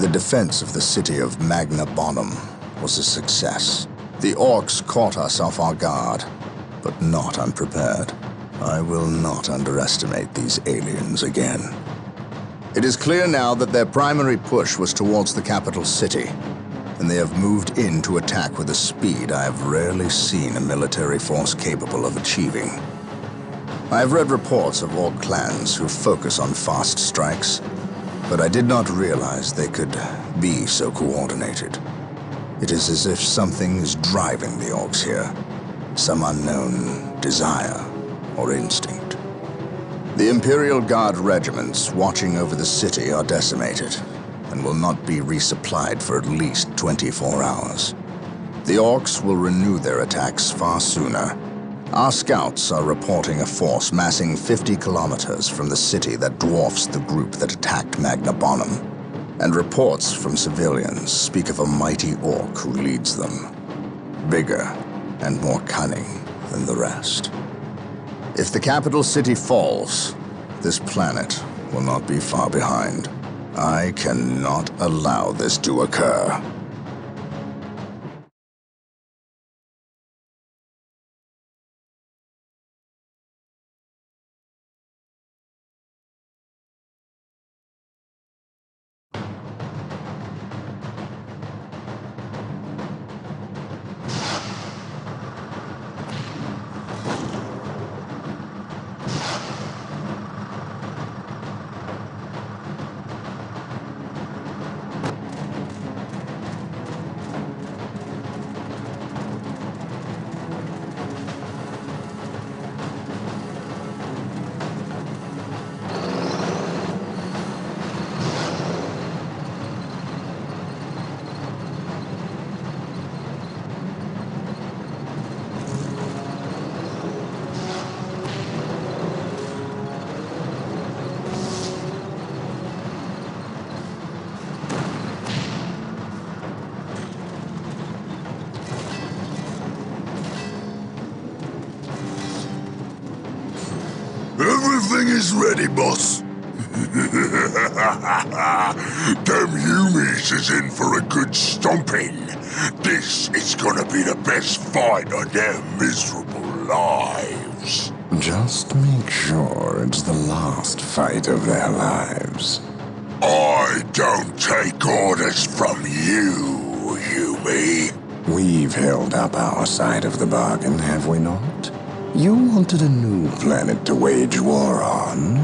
The defense of the city of Magna Bonum was a success. The orcs caught us off our guard, but not unprepared. I will not underestimate these aliens again. It is clear now that their primary push was towards the capital city, and they have moved in to attack with a speed I have rarely seen a military force capable of achieving. I have read reports of orc clans who focus on fast strikes, but I did not realize they could be so coordinated. It is as if something is driving the orcs here, some unknown desire or instinct. The Imperial Guard regiments watching over the city are decimated and will not be resupplied for at least 24 hours. The orcs will renew their attacks far sooner. Our scouts are reporting a force massing 50 kilometers from the city that dwarfs the group that attacked Magna Bonum, and reports from civilians speak of a mighty orc who leads them, bigger and more cunning than the rest. If the capital city falls, this planet will not be far behind. I cannot allow this to occur. Everything is ready, boss. Them Humies is in for a good stomping. This is gonna be the best fight of their miserable lives. Just make sure it's the last fight of their lives. I don't take orders from you, Humi. We've held up our side of the bargain, have we not? You wanted a new planet to wage war on,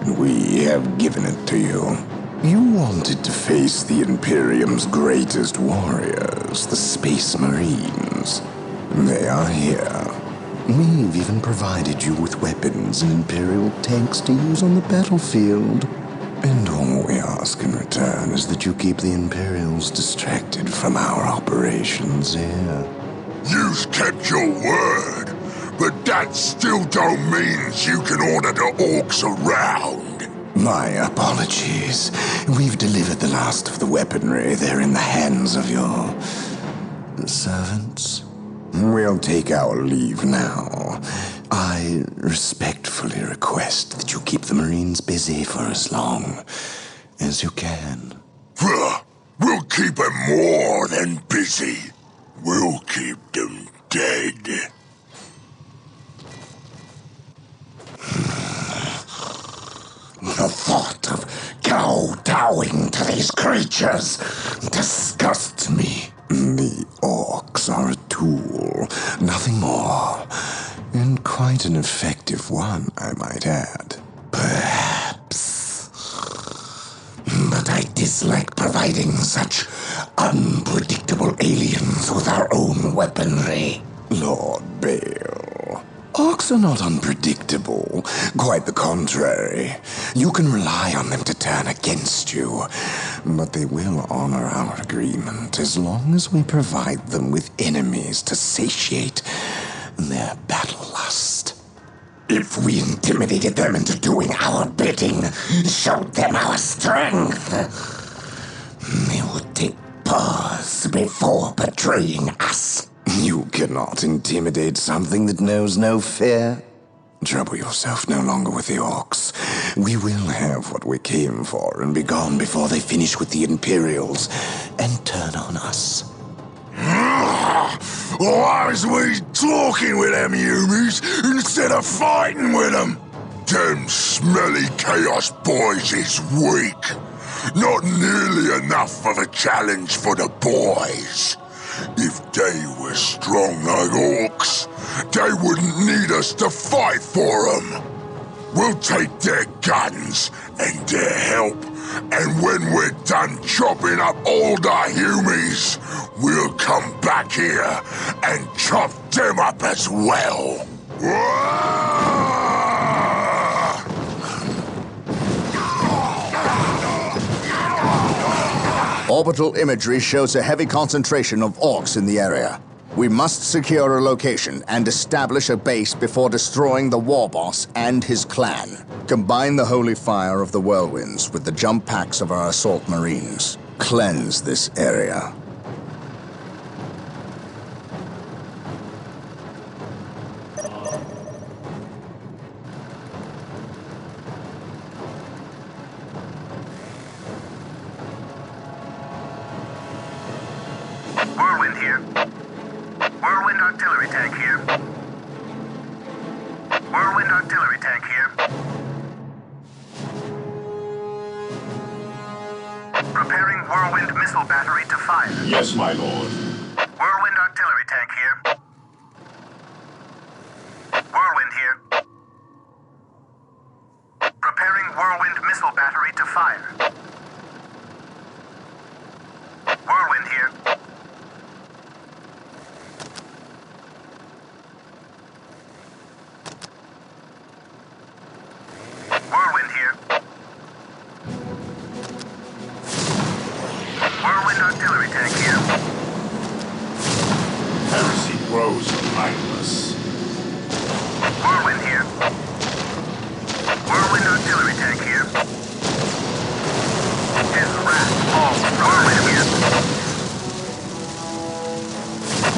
and we have given it to you. You wanted to face the Imperium's greatest warriors, the Space Marines. They are here. We've even provided you with weapons and Imperial tanks to use on the battlefield. And all we ask in return is that you keep the Imperials distracted from our operations here. You've kept your word. But that still don't mean you can order the orcs around. My apologies. We've delivered the last of the weaponry. They're in the hands of your servants. We'll take our leave now. I respectfully request that you keep the Marines busy for as long as you can. We'll keep them more than busy. We'll keep them dead. The thought of kowtowing to these creatures disgusts me. The orcs are a tool, nothing more. And quite an effective one, I might add. Perhaps. But I dislike providing such unpredictable aliens with our own weaponry. Lord Bale. Orcs are not unpredictable. Quite the contrary. You can rely on them to turn against you. But they will honor our agreement as long as we provide them with enemies to satiate their battle lust. If we intimidated them into doing our bidding, showed them our strength, they would take pause before betraying us. You cannot intimidate something that knows no fear. Trouble yourself no longer with the orcs. We will have what we came for and be gone before they finish with the Imperials and turn on us. Why is we talking with them humies instead of fighting with them? Them smelly Chaos boys is weak. Not nearly enough of a challenge for the boys. If they were strong like orcs, they wouldn't need us to fight for them. We'll take their guns and their help, and when we're done chopping up all the humies, we'll come back here and chop them up as well. Orbital imagery shows a heavy concentration of orcs in the area. We must secure a location and establish a base before destroying the warboss and his clan. Combine the holy fire of the whirlwinds with the jump packs of our assault marines. Cleanse this area. Whirlwind here. Whirlwind artillery tank here. Whirlwind artillery tank here. Preparing whirlwind missile battery to fire. Yes, my lord. Whirlwind artillery tank here. Whirlwind here. Preparing whirlwind missile battery to fire. Whirlwind here. Whirlwind here. Whirlwind artillery tank here. Heresy grows mindless. Whirlwind here. Whirlwind artillery tank here. His wrath falls. Whirlwind here.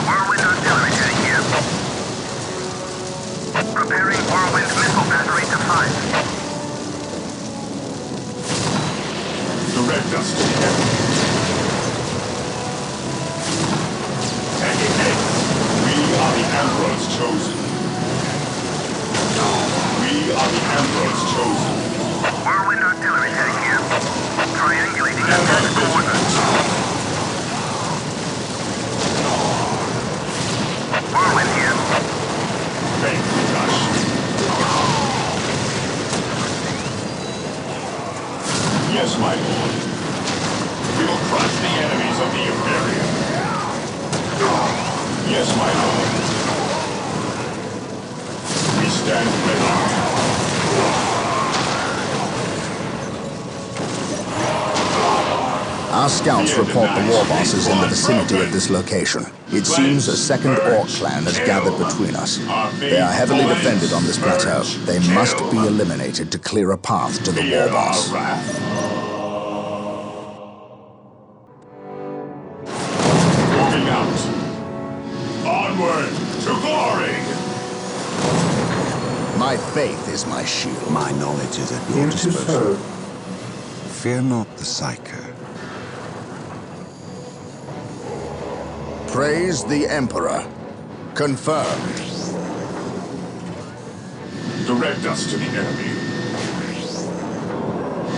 Whirlwind artillery tank here. Preparing whirlwind missile battery to fire. Direct us to the enemy. Taking heads. We are the Emperor's chosen. We are the Emperor's chosen. Whirlwind artillery tank here. Triangulating attack coordinates. Whirlwind here. Thank you, Josh. Yes, my lord. We will crush the enemies of the Imperium. Yes, my lord. We stand ready. Our scouts report the warboss is in the vicinity of this location. It seems a second orc clan has gathered between us. They are heavily defended on this plateau. They must be eliminated to clear a path to the warboss. Moving out. Onward to glory! My faith is my shield. My knowledge is at your disposal. Fear not the Psycho. Praise the Emperor. Confirmed. Direct us to the enemy.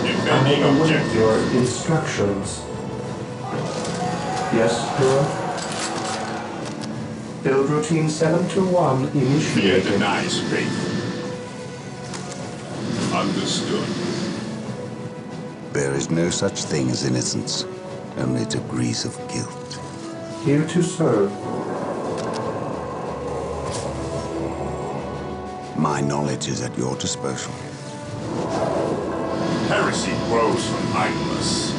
Defending objective. Your instructions. Yes, sir. Build routine 721 Fear initiated. denies faith. Understood. There is no such thing as innocence, only degrees of guilt. Here to serve. My knowledge is at your disposal. Heresy grows from idleness.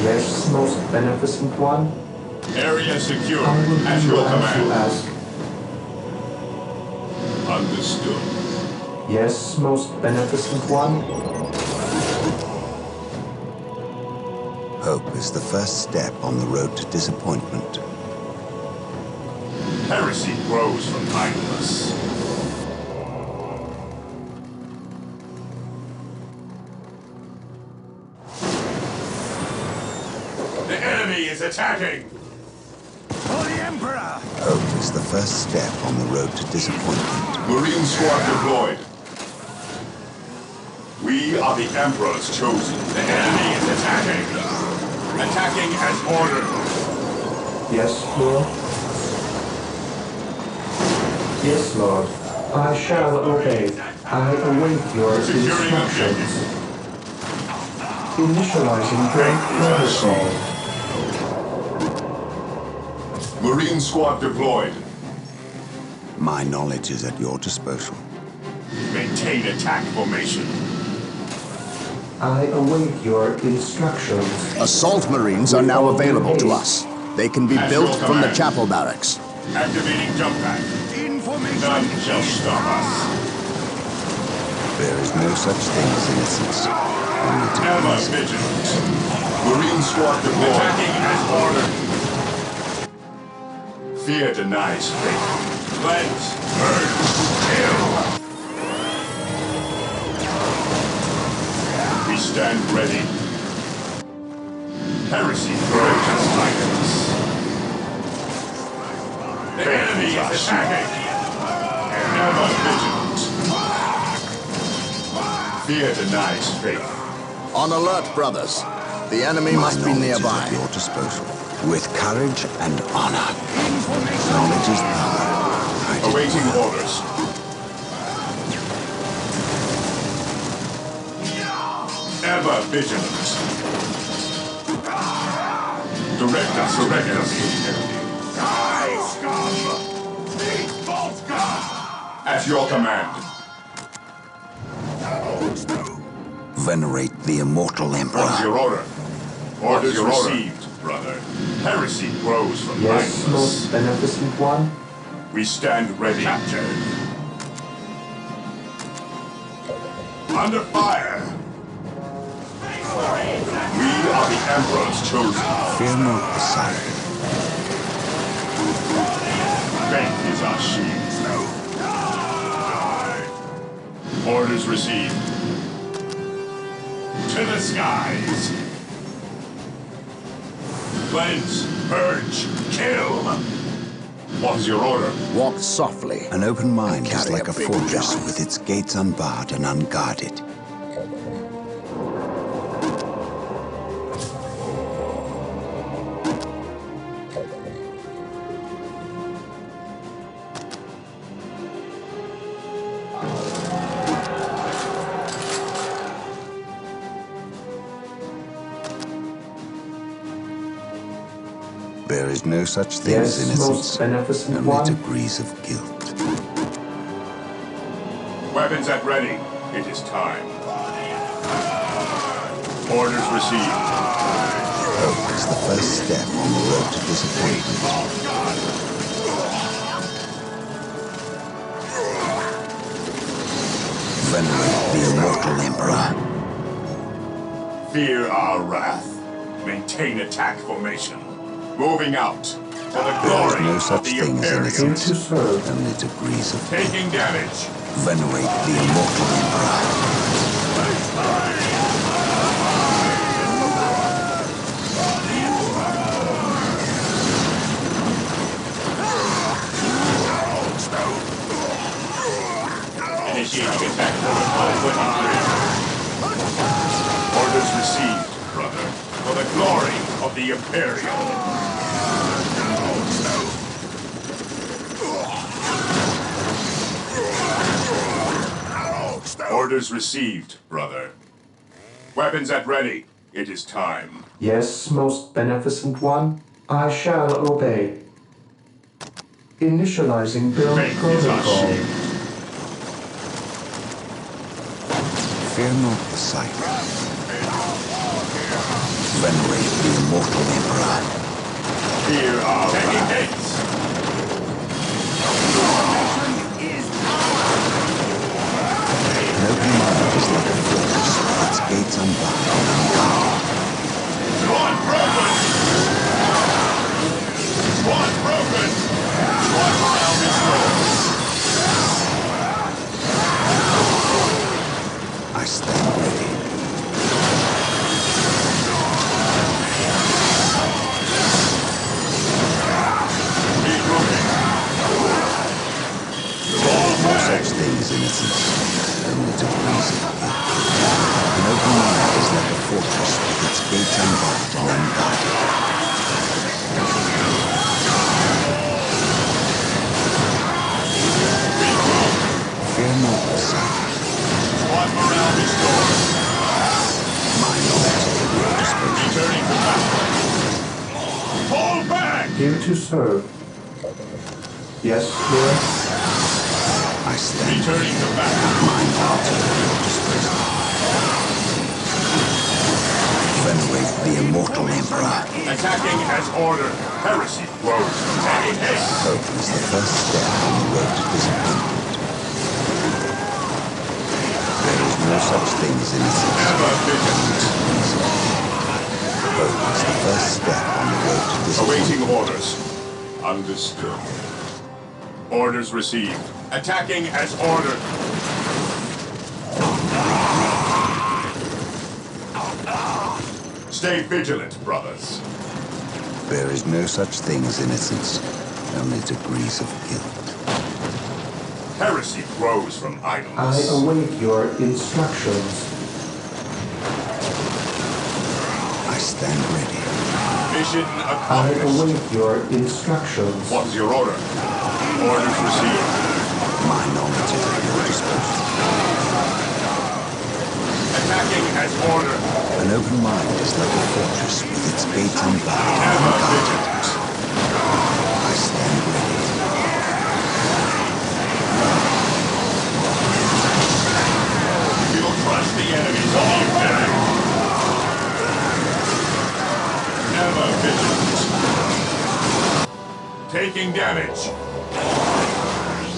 Yes, most beneficent one. Area secure. I will At do your as you command. ask. Understood. Yes, most beneficent one. Hope is the first step on the road to disappointment. Heresy grows from idleness. The enemy is attacking! For the Emperor! Hope is the first step on the road to disappointment. Marine squad deployed. We are the Emperor's chosen. The enemy is attacking. Attacking as ordered. Yes, Lord. Yes, Lord. I shall obey. I await your Securing instructions. objectives. Initializing break protocol. Marine squad deployed. My knowledge is at your disposal. Maintain attack formation. I await your instructions. Assault Marines are now available to us. They can be At built your from the command. chapel barracks. Activating jump pack. Information! None shall stop us. There is no such thing as innocence. Only to Ever please. vigilant. Marine squad deployed. Attacking as ordered. Fear denies faith. Cleanse, burn, kill. We stand ready. Heresy grows as silence. The enemy is attacking. Ever vigilant. Fear denies faith. On alert, brothers. The enemy My must be knowledge is at nearby. your disposal. With courage and honor. Knowledge is power. I did Awaiting well. orders. Ever vigilant. Direct us, direct us. At your command. Venerate the immortal Emperor. What's your order? Orders received, brother. Heresy grows from Yes, idleness. most beneficent one. We stand ready. Captured. Under fire. We are the Emperor's chosen. Fear not the sight. Faith is our shield. Orders received. To the skies. Cleanse, purge, kill. What is your order? Walk softly. An open mind is Carry like a a big fortress gun. with its gates unbarred and unguarded. There is no such thing as Yes, innocence, most beneficent only one. degrees of guilt. Weapons at ready. It is time. Orders received. Hope is the first step on the road to disappointment. Venerate the immortal Emperor. Fear our wrath. Maintain attack formation. Moving out. For the There is glory no of such the thing as Here innocence, to serve. only degrees of guilt. Taking damage. Venerate the immortal Emperor. Initiating attack protocol 23. Orders received, brother. For the glory of the Imperium. Orders received, brother. Weapons at ready. It is time. Yes, most beneficent one. I shall obey. Initializing build Faith is our protocol. shield. Fear not the sight. Venerate the immortal Emperor. Fear our taking hits. An open mind is like a fortress with its gates unbarred and unguarded. Run! to serve. Yes, Lord. I stand Returning to battle. my knowledge at your disposal. Venerate the immortal Emperor. Attacking as ordered. Heresy grows from happiness. Hope is the first step on the road to disappointment. There is no such thing as innocence. Ever vigilant. Hope is the first step on the road to disappointment. Awaiting orders. Understood. Orders received. Attacking as ordered. Stay vigilant, brothers. There is no such thing as innocence, only degrees of guilt. Heresy grows from I idleness. await your instructions. I stand ready. Mission I accomplished. await your instructions. What is your order? Orders received. My knowledge is at your disposal. Attacking as ordered. An open mind is like a fortress with its gates unbarred. Ever vigilant. I stand ready. We will crush the enemies of the Imperium. Ever vigilant. Taking damage.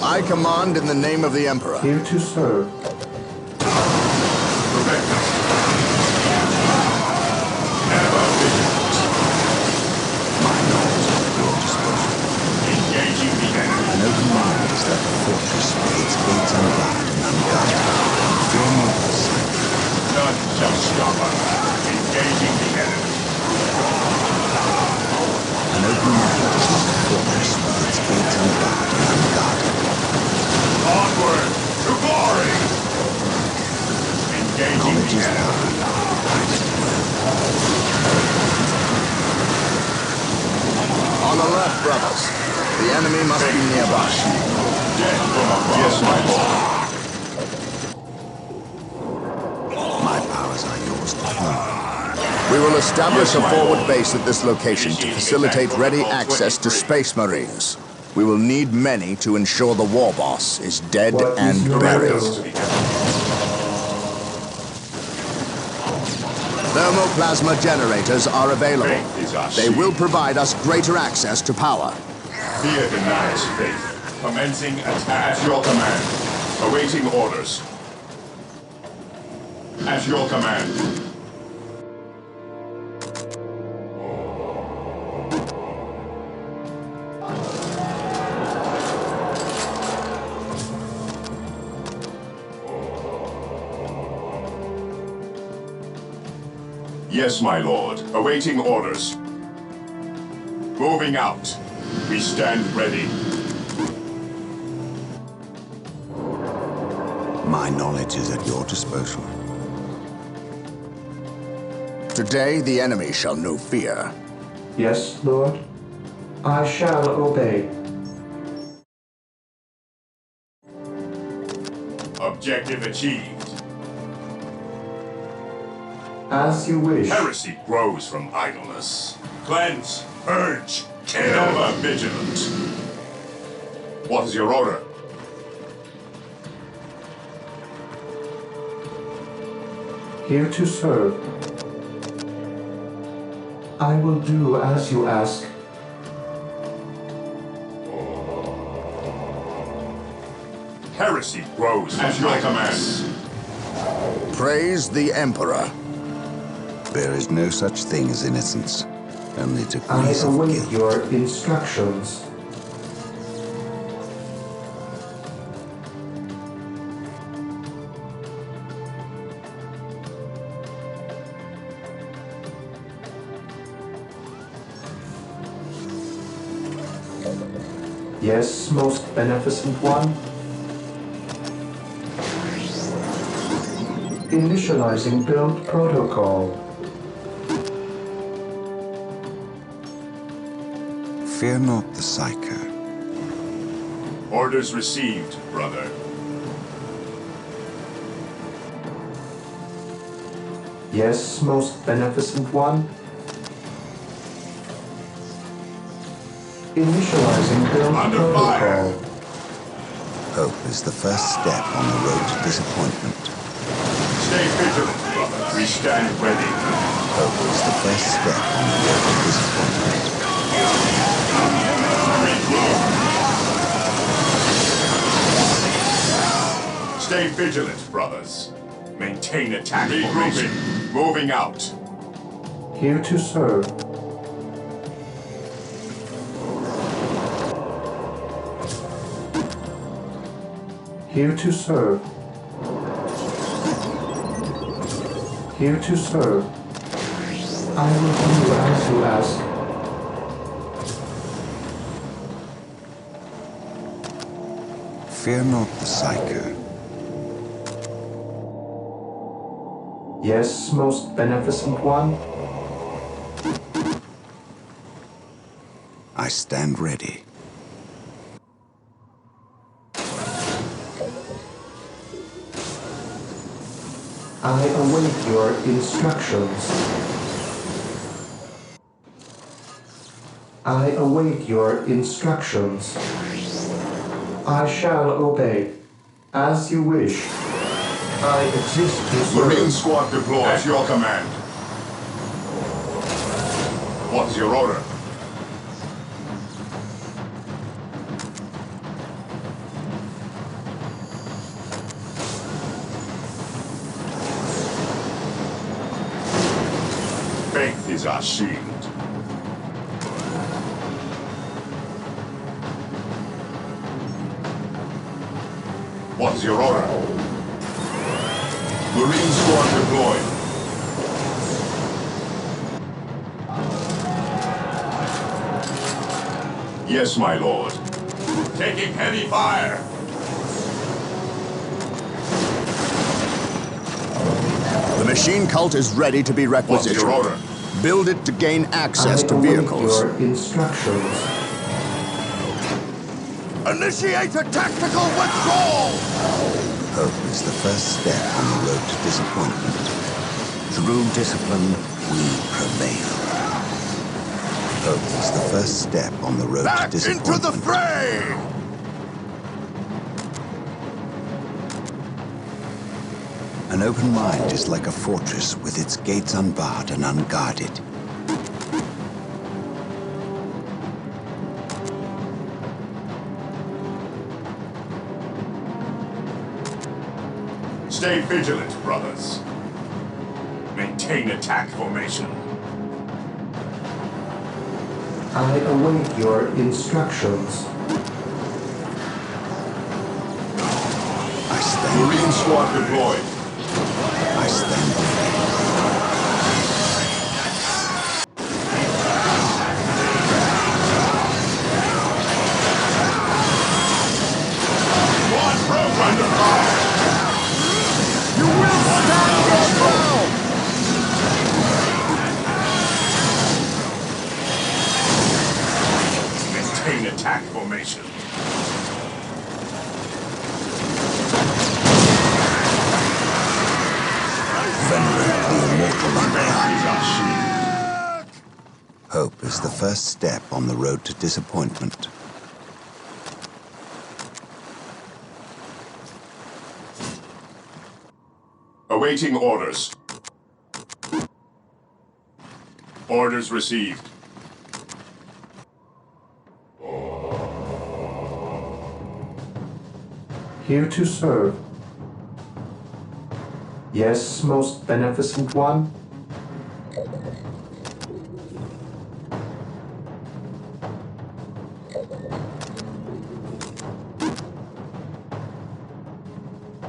I command in the name of the Emperor. Here to serve. Prevent us. Ever vigilant. My knowledge is at your disposal. Engaging the enemy. An open mind is like a fortress with its gates unbarred and unguarded. Fear not the sight. None shall stop us. Engaging the enemy. An open mind is like a fortress with its gates unbarred and unguarded. Onward to glory. Engaging Knowledge the is enemy. power. Guide it well. On alert, brothers. The enemy must be nearby. Death from above. Yes, my lord. My powers are yours to command. We will establish Yes, a my forward lord. base at this location to Initiating facilitate attack ready protocol access to 23. Space Marines. We will need many to ensure the warboss is dead What is and your buried. order? To the enemy. Thermoplasma generators are available. Faith is our They shield. will provide us greater access to power. Fear denies faith. Commencing attack. At your command. Awaiting orders. At your command. Yes, my lord. Awaiting orders. Moving out. We stand ready. My knowledge is at your disposal. Today, the enemy shall know fear. Yes, Lord. I shall obey. Objective achieved. As you wish. Heresy grows from idleness. Cleanse, purge, kill. Ever vigilant. What is your order? Here to serve. I will do as you ask. Heresy grows at your command. Praise the Emperor. There is no such thing as innocence, only I degrees of await guilt. your instructions. Yes, most beneficent one. Initializing build protocol. Fear not the psycho. Orders received, brother. Yes, most beneficent one. Initializing build Under protocol. fire. Hope is the first step on the road to disappointment. Stay vigilant, brother. We stand ready. Hope is the first step on the road to disappointment. Stay vigilant, brothers. Maintain attack formation. Moving out. Here to serve. Here to serve. Here to serve. I will do as you ask. Fear not the Psyker. Yes, most beneficent one. I stand ready. I await your instructions. I await your instructions. I shall obey. As you wish. I exist to Marine serve. squad deployed. At your command. What's your order? Faith is our shield. What's your order? Marine squad deployed. Yes, my lord. Taking heavy fire. The machine cult is ready to be What's requisitioned. your order? Build it to gain access I to await vehicles. your instructions. Initiate a tactical withdrawal! Hope is the first step on the road to disappointment. Through discipline, we prevail. Hope is the first step on the road to disappointment. Into the fray! An open mind is like a fortress with its gates unbarred and unguarded. Stay vigilant, brothers. Maintain attack formation. I await your instructions. I stand Marine squad deployed. I stand ready. Squad broke under fire. You will stand your ground! Maintain attack formation. Venerate the immortal Faith Emperor. is our shield. Hope is the first step on the road to disappointment. Awaiting orders. Orders received. Here to serve. Yes, most beneficent one.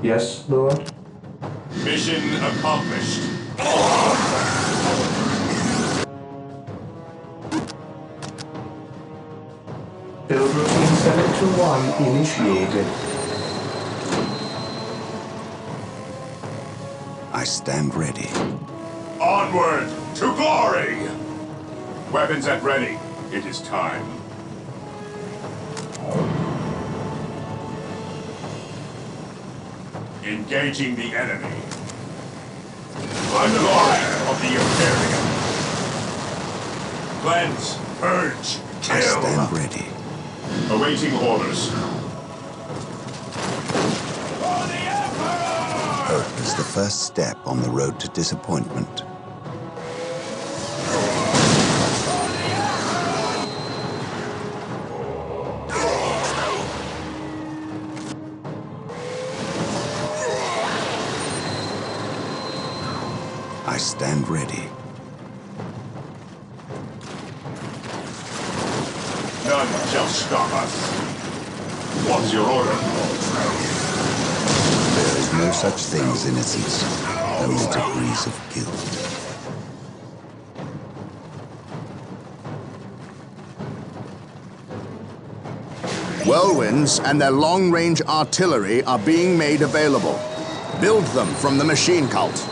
Yes, Lord. Mission accomplished. Build routine 721 initiated. I stand ready. Onward to glory! Weapons at ready. It is time. Engaging the enemy. Glory of the Imperium. Cleanse, purge, Kill! I stand ready. Awaiting orders. Hope is the first step on the road to disappointment. I stand ready. None shall stop us. What's your order? There is no such thing as innocence, only degrees of guilt. Whirlwinds and their long-range artillery are being made available. Build them from the machine cult.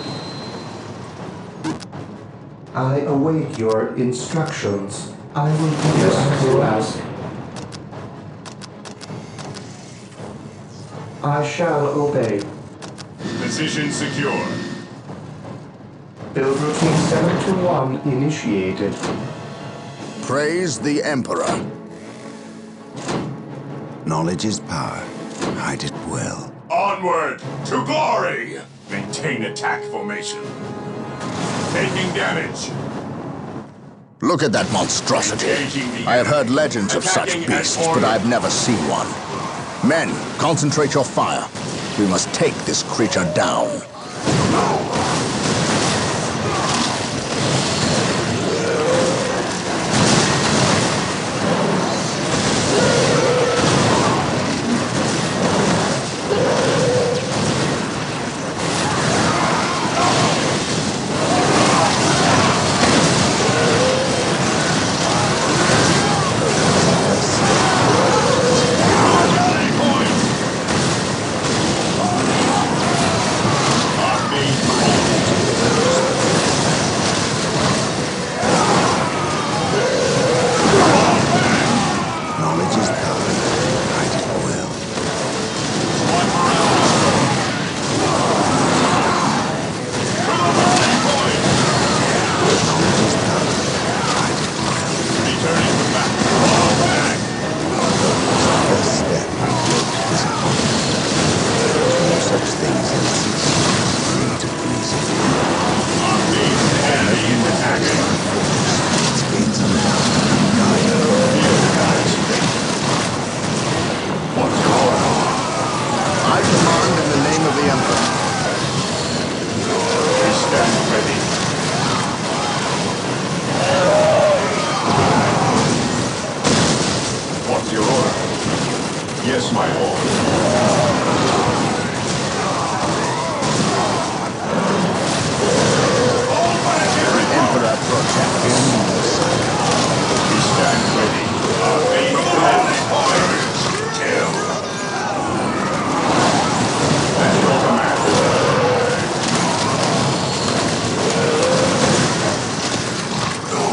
I await your instructions. I will do as you ask. I shall obey. Position secure. Build routine 721 initiated. Praise the Emperor. Knowledge is power. Hide it well. Onward to glory! Maintain attack formation. Taking damage. Look at that monstrosity. I have heard legends of such beasts, but I've never seen one. Men, concentrate your fire. We must take this creature down. Knowledge is power. Hide it well. Knowledge is power. Hide it well. Returning to battle. Fall back! First step on the road to disappointment. There's no such thing as innocence, only degrees of guilt. Our base enemy is attacking. Its gates unbound. Guide What's going on? I command in the name of the Emperor. We stand ready. What's your order? Yes, my lord. Emperor protect. We stand ready. Our base orders. Kill. At your command.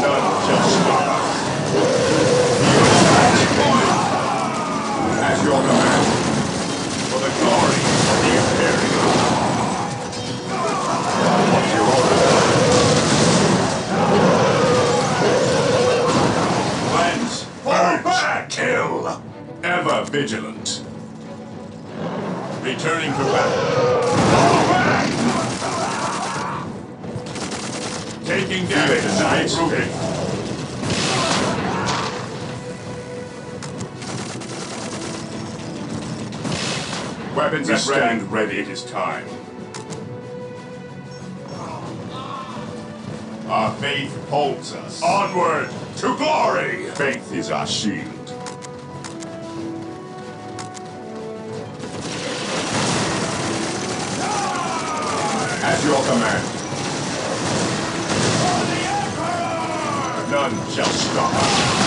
None shall stop us. At your command. For the glory of the Imperium. What's your order? Cleanse. Fall back. Kill. Ever vigilant. Returning to battle. Fall back. Taking damage. Regrouting. Weapons at ready. Ready. It is time. Our faith holds us. Onward to glory! Faith is our shield. At your command. None shall stop us.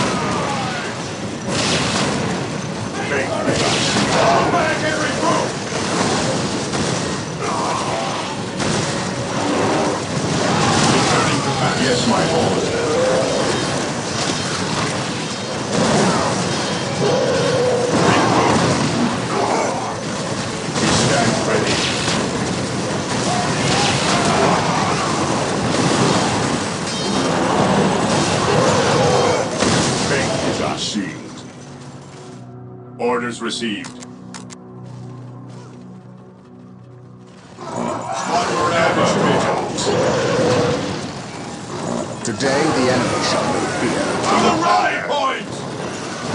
Faith is our shield. Fall back and regroup! Returning to battle. Yes, my lord. We stand ready. Orders received. Ever vigilant. Today the enemy shall move here. To the rally point!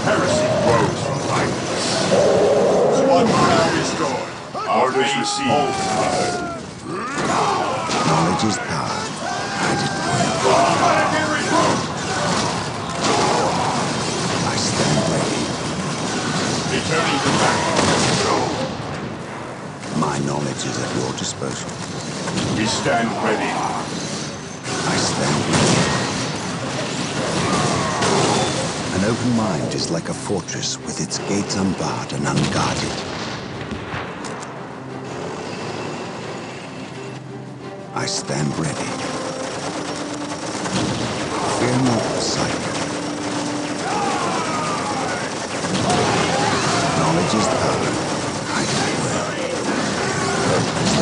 Heresy grows from idleness. Squad morale restored. Orders received. Knowledge is power. Hide it well. Planetary recruit! I stand ready. Returning to battle. My knowledge is at your disposal. We stand ready. I stand ready. An open mind is like a fortress with its gates unbarred and unguarded. I stand ready. Fear not the sight. Knowledge is power. Hide it well.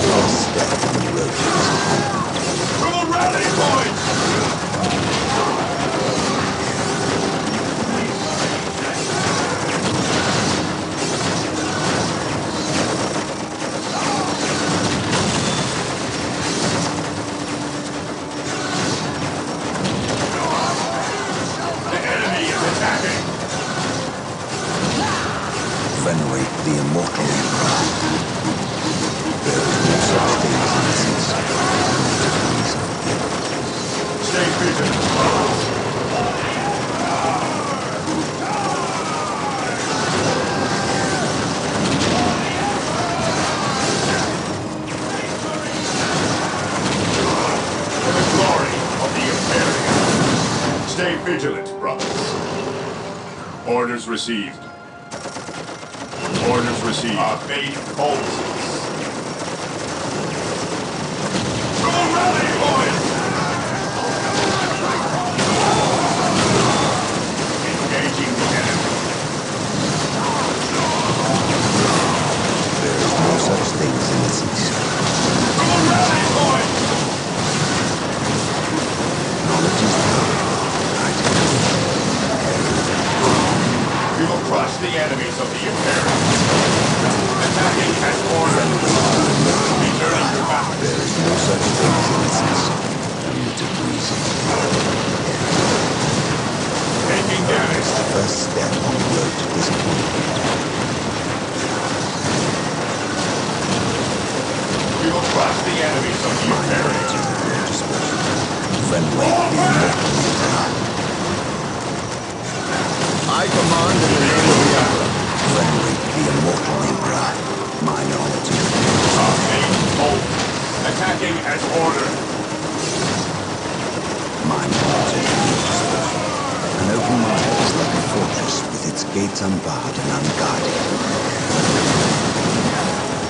First step on the road to disappointment. To the rally point! The enemy is attacking! Venerate the immortal emperor. There is no such thing as innocence. Degrees of guilt. Stay vigilant. For the glory of the Imperium. Stay vigilant, brothers. Orders received. Orders received. Our fate pulses. To the rally point! Engaging the enemy. There is no such thing as innocence. To the rally point! Knowledge is power. Hide it well. We will crush the enemies of the Imperium. Attacking as ordered. Returning to battle. There is no such thing as innocence. Only degrees of guilt. Taking damage. First step on the road to disappointment. We will crush the enemies of the My Imperium. knowledge is at your disposal. Venerate the immortal emperor. I command in the name of the Emperor. Venerate the immortal emperor. My knowledge is at your disposal. Our main ult. Attacking as ordered. My knowledge is at your disposal. An open mind is like a fortress with its gates unbarred and unguarded.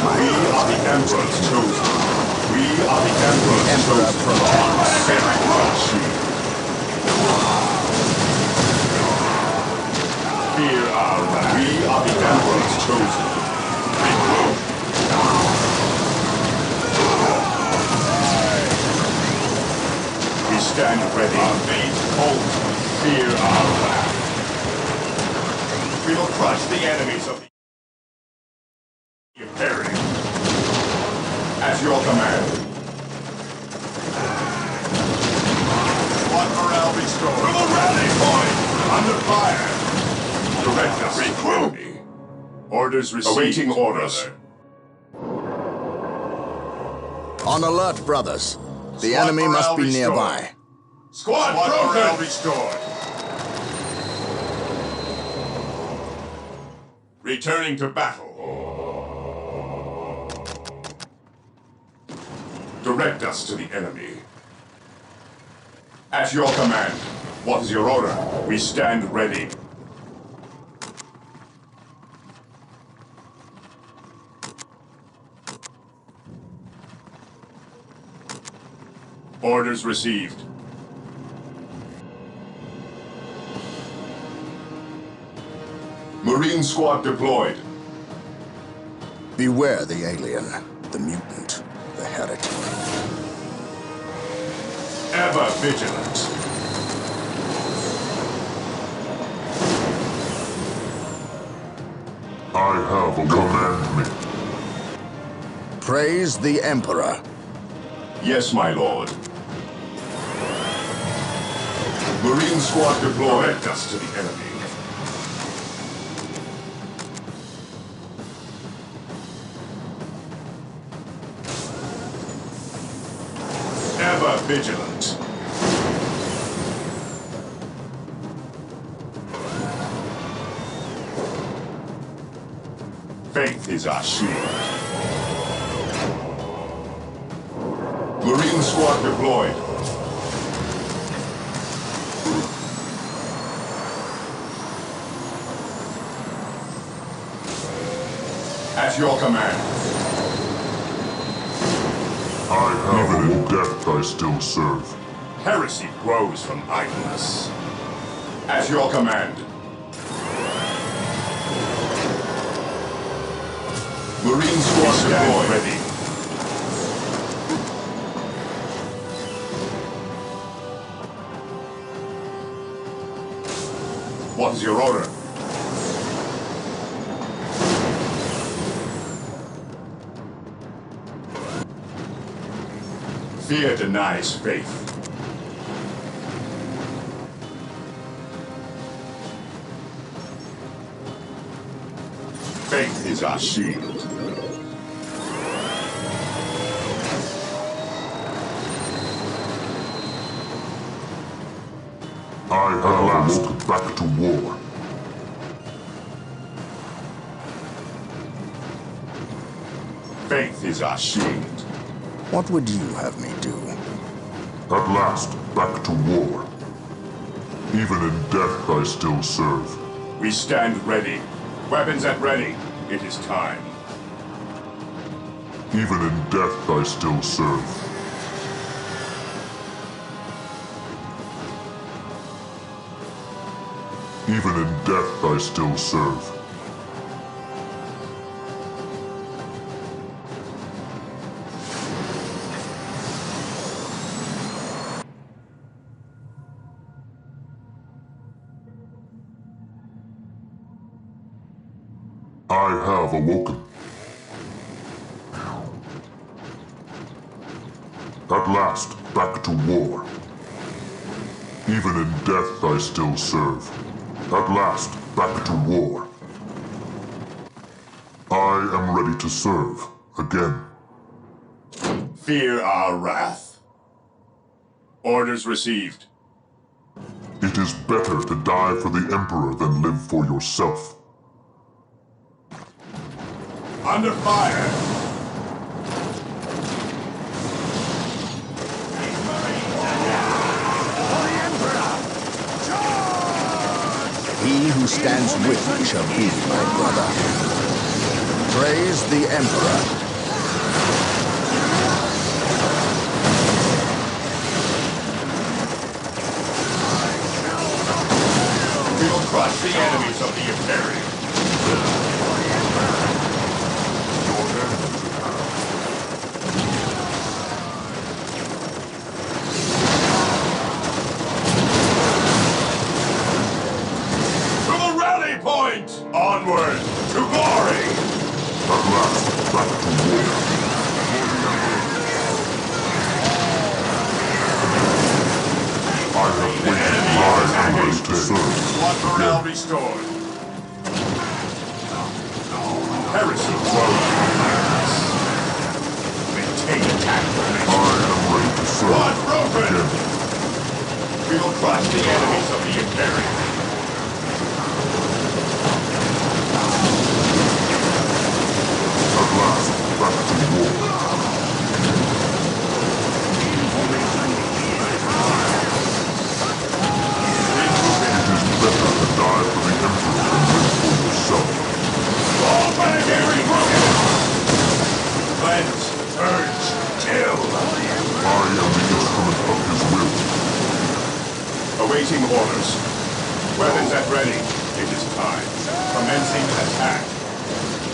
We are the Emperor's chosen. We are the Emperor's Emperor chosen. protects. Very crush. Fear our wrath. We are the Emperor's chosen. Recruit. We stand ready. Our fate holds. Fear our wrath. We will crush the enemies of the Imperium. At your command. Squad morale restored. To the rally point! Under fire! Direct us. Recruit! Orders received. Awaiting orders. On alert, brothers. The Squad enemy must morale be restored. nearby. Squad morale restored. Returning to battle. Direct us to the enemy. At your command. What is your order? We stand ready. Orders received. Marine squad deployed. Beware the alien, the mutant, the heretic. Ever vigilant. I have a command me. Praise the Emperor. Yes, my lord. Marine squad deployed. Direct us to the enemy. Ever vigilant. Faith is our shield. Marine squad deployed. At your command. I have even in death I still serve. Heresy grows from idleness. At your command. Marine squad deployed. Ready. What is your order? Fear denies faith. Faith is our shield. I have awoken back to war. Faith is our shield. What would you have me do? At last, back to war. Even in death I still serve. We stand ready. Weapons at ready. It is time. Even in death I still serve. Even in death I still serve. I have awoken. At last, back to war. Even in death I still serve. At last, back to war. I am ready to serve, again. Fear our wrath. Orders received. It is better to die for the Emperor than live for yourself. Under fire. He who stands with me shall be my brother. Praise the Emperor. We will crush the enemies of the Imperium. Onward to glory! At last, back to war. I have waited live hours to serve. Squad morale restored. Heresy grows. Maintain attack formation. I am ready to serve. Squad broken! Again. We will crush the enemies of the Imperium. At last, back to war. It is better to die for the Emperor than live for yourself. All planetary broken! Cleanse, purge, kill! I am the instrument of his will. Awaiting orders. Weapons at ready. It is time. Commencing attack.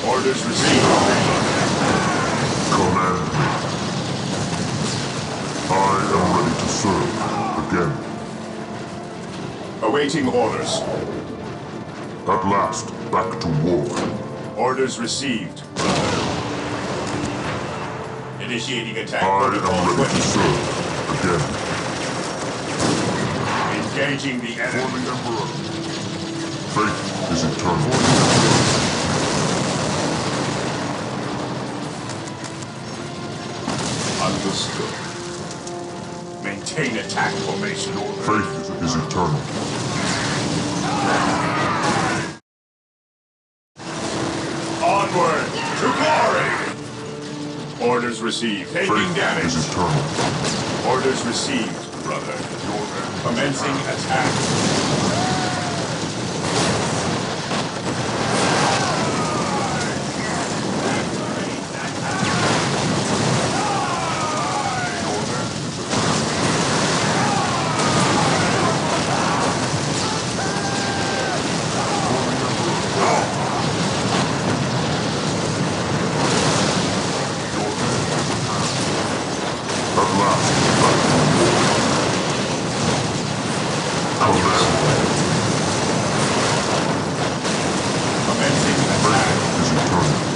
Orders received. Command me. I am ready to serve. Again. Awaiting orders. At last, back to war. Orders received. Initiating attack I am protocol ready to 20. serve. Again. Engaging the For enemy. the Emperor. Faith is eternal. Understood. Maintain attack formation. Faith is eternal. Onward to glory! Orders received. Taking Faith damage. is eternal. Orders received, brother. Commencing attack. At last, back to war. Command. Commencing attack. Faith is eternal.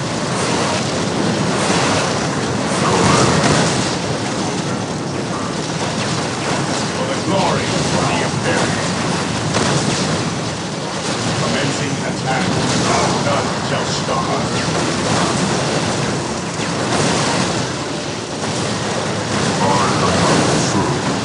For the glory of the Imperium. Commencing attack. None shall stop us. I am ready to serve.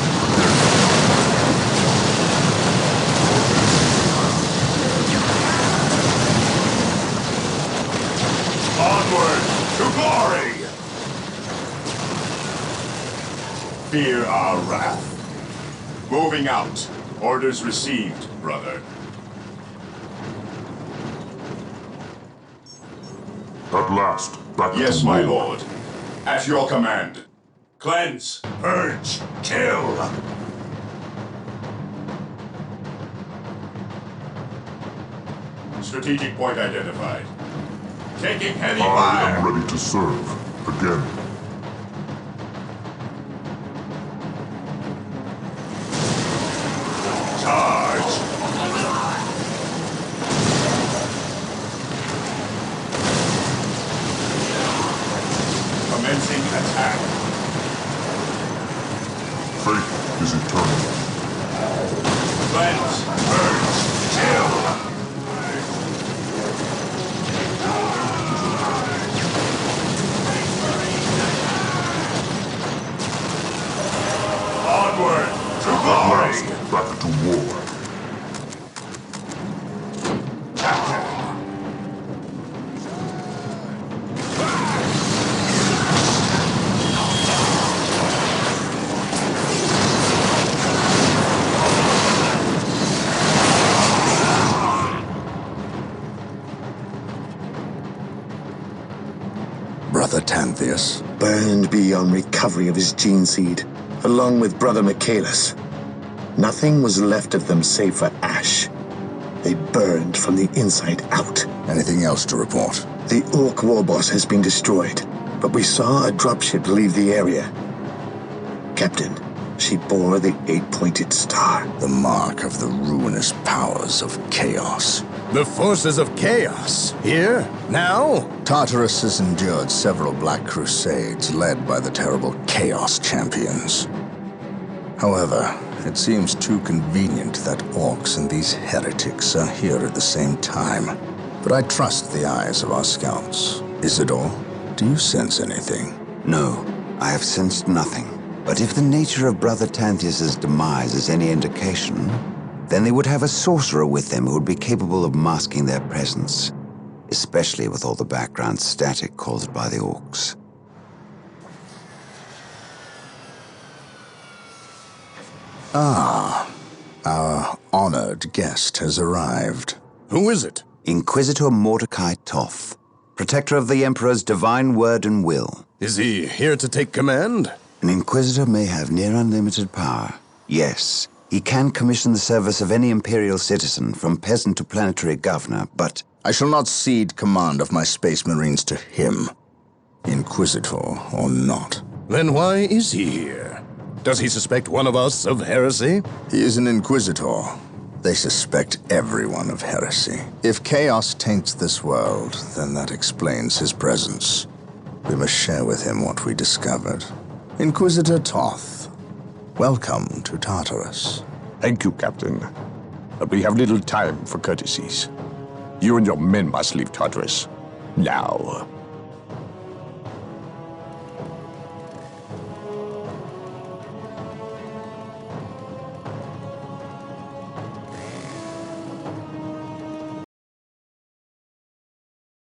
Onward to glory! Fear our wrath. Moving out. Orders received, brother. At last, back Yes, to war. my lord. At your command. Cleanse, purge, kill. Strategic point identified. Taking heavy I fire. am ready to serve. Again. Charge. Commencing attack. Faith is eternal. Cleanse, purge, kill. Onward to At glory. last, back to war. Captain. Brother Tantheus. Burned beyond recovery of his gene seed, along with Brother Michaelis. Nothing was left of them save for ash. They burned from the inside out. Anything else to report? The Orc warboss has been destroyed, but we saw a dropship leave the area. Captain, she bore the 8-pointed star. The mark of the ruinous powers of chaos. The forces of chaos? Here? Now? Tartarus has endured several Black Crusades led by the terrible Chaos Champions. However, it seems too convenient that orcs and these heretics are here at the same time. But I trust the eyes of our scouts. Isidore, do you sense anything? No, I have sensed nothing. But if the nature of Brother Tantheus' demise is any indication, then they would have a sorcerer with them who would be capable of masking their presence, especially with all the background static caused by the orcs. Ah, our honored guest has arrived. Who is it? Inquisitor Mordecai Toth, protector of the Emperor's divine word and will. Is he here to take command? An Inquisitor may have near unlimited power. Yes, he can commission the service of any Imperial citizen, from peasant to planetary governor, but I shall not cede command of my Space Marines to him, Inquisitor or not. Then why is he here? Does he suspect one of us of heresy? He is an Inquisitor, They suspect everyone of heresy. If chaos taints this world, then that explains his presence. We must share with him what we discovered. Inquisitor Toth, welcome to Tartarus. Thank you, Captain. But we have little time for courtesies. You and your men must leave Tartarus. Now.